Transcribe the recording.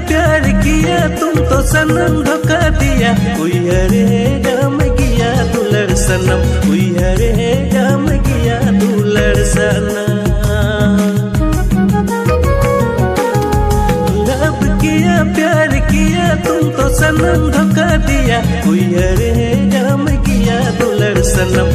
प्यार किया तुम तो सनम धोखा दिया। कोई हरे गम गया दुलर सनम, कोई हरे गम गया दुलर सनम। लब किया प्यार किया तुम तो सनम धोखा दिया। कोई हरे गम गया दुलर सनम,